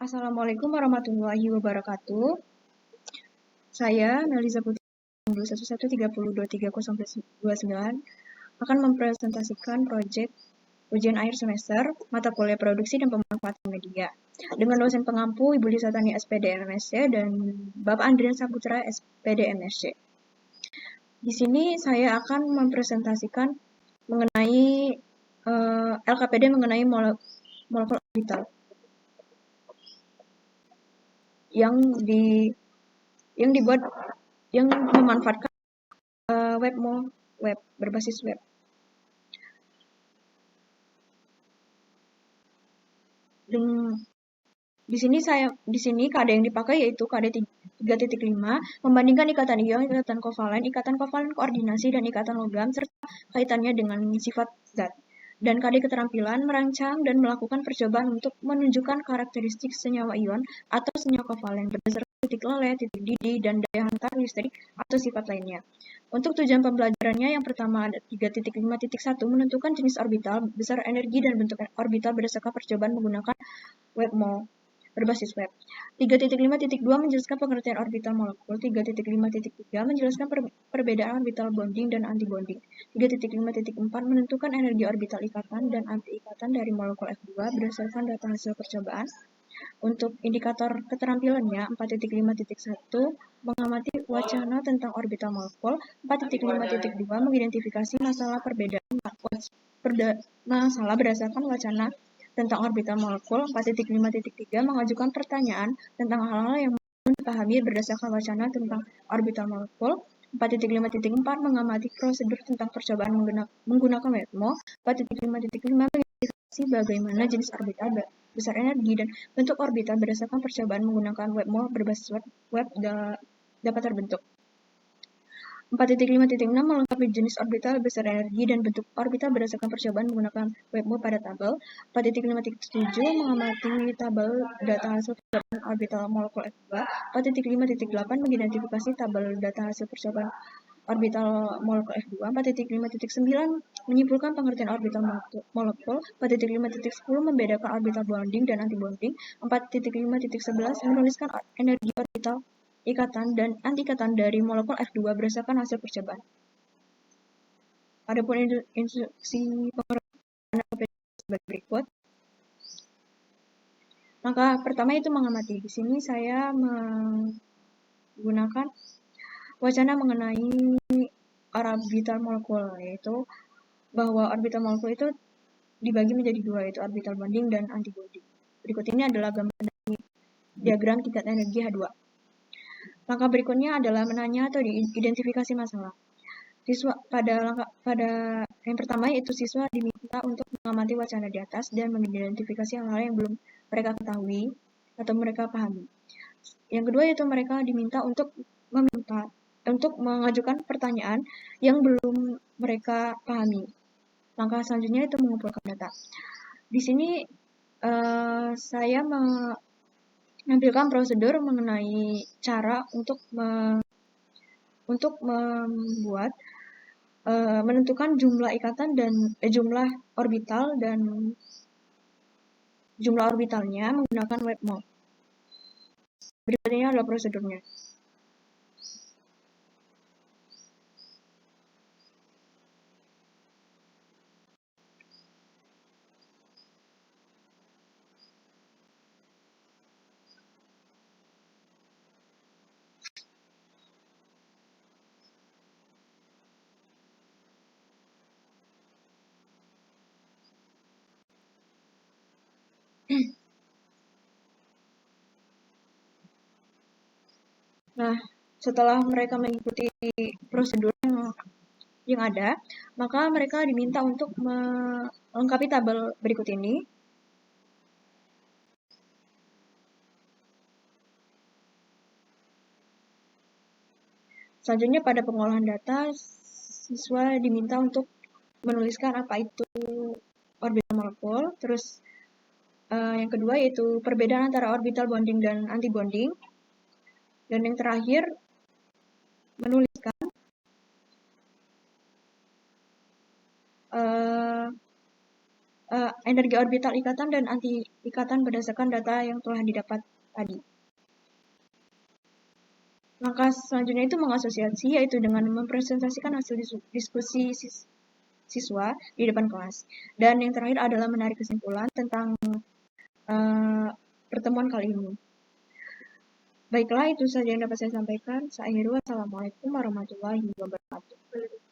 Assalamualaikum warahmatullahi wabarakatuh. Saya, Melisa Putri 211302309 akan mempresentasikan proyek ujian akhir semester mata kuliah produksi dan pemanfaatan media dengan dosen pengampu Ibu Lisa Tani SPD MSc dan Bapak Andrian Saputra SPD MSc. Di sini saya akan mempresentasikan mengenai LKPD mengenai molekul orbital yang memanfaatkan web berbasis web. Di sini KD yang dipakai yaitu KD 3.5 membandingkan ikatan ion, ikatan kovalen koordinasi dan ikatan logam serta kaitannya dengan sifat zat. Dan KD keterampilan merancang dan melakukan percobaan untuk menunjukkan karakteristik senyawa ion atau senyawa kovalen berdasarkan titik leleh, titik didih, dan daya hantar listrik atau sifat lainnya. Untuk tujuan pembelajarannya yang pertama ada 3.5.1 menentukan jenis orbital, besar energi dan bentuk orbital berdasarkan percobaan menggunakan WebMol berbasis web. 3.5.2 menjelaskan pengertian orbital molekul. 3.5.3 menjelaskan perbedaan orbital bonding dan anti-bonding. 3.5.4 menentukan energi orbital ikatan dan anti-ikatan dari molekul F2 berdasarkan data hasil percobaan. Untuk indikator keterampilannya 4.5.1 mengamati wacana tentang orbital molekul. 4.5.2 mengidentifikasi masalah berdasarkan wacana tentang orbital molekul. 4.5.3 mengajukan pertanyaan tentang hal-hal yang belum dipahami berdasarkan wacana tentang orbital molekul. 4.5.4 mengamati prosedur tentang percobaan menggunakan WebMol. 4.5.5 mengidentifikasi bagaimana jenis orbital, besar energi, dan bentuk orbital berdasarkan percobaan menggunakan WebMol berbasis web dapat terbentuk. 4.5.6 melengkapi jenis orbital, besar energi, dan bentuk orbital berdasarkan percobaan menggunakan WebMol pada tabel. 4.5.7 mengamati tabel data hasil percobaan orbital molekul F2. 4.5.8 mengidentifikasi tabel data hasil percobaan orbital molekul F2. 4.5.9 menyimpulkan pengertian orbital molekul. 4.5.10 membedakan orbital bonding dan anti-bonding. 4.5.11 menuliskan energi orbital ikatan dan anti-ikatan dari molekul F2 berdasarkan hasil percobaan. Adapun instruksi pengertian sebagai berikut. Langkah pertama itu mengamati. Di sini saya menggunakan wacana mengenai orbital molekul, yaitu bahwa orbital molekul itu dibagi menjadi dua, yaitu orbital bonding dan anti-bonding. Berikut ini adalah gambar dari diagram tingkat energi H2. Langkah berikutnya adalah menanya atau identifikasi masalah. Siswa pada yang pertama yaitu siswa diminta untuk mengamati wacana di atas dan mengidentifikasi hal-hal yang belum mereka ketahui atau mereka pahami. Yang kedua yaitu mereka diminta untuk mengajukan pertanyaan yang belum mereka pahami. Langkah selanjutnya itu mengumpulkan data. Di sini saya menampilkan prosedur mengenai cara untuk membuat menentukan jumlah ikatan dan jumlah orbital dan jumlah orbitalnya menggunakan WebMol. Berikutnya adalah prosedurnya. Nah, setelah mereka mengikuti prosedur yang ada, maka mereka diminta untuk melengkapi tabel berikut ini. Selanjutnya pada pengolahan data, siswa diminta untuk menuliskan apa itu orbital molekul. Terus yang kedua yaitu perbedaan antara orbital bonding dan anti-bonding. Dan yang terakhir menuliskan energi orbital ikatan dan anti-ikatan berdasarkan data yang telah didapat tadi. Langkah selanjutnya itu mengasosiasi, yaitu dengan mempresentasikan hasil diskusi siswa di depan kelas. Dan yang terakhir adalah menarik kesimpulan tentang pertemuan kali ini. Baiklah, itu saja yang dapat saya sampaikan. Saya akhiri, wassalamualaikum warahmatullahi wabarakatuh.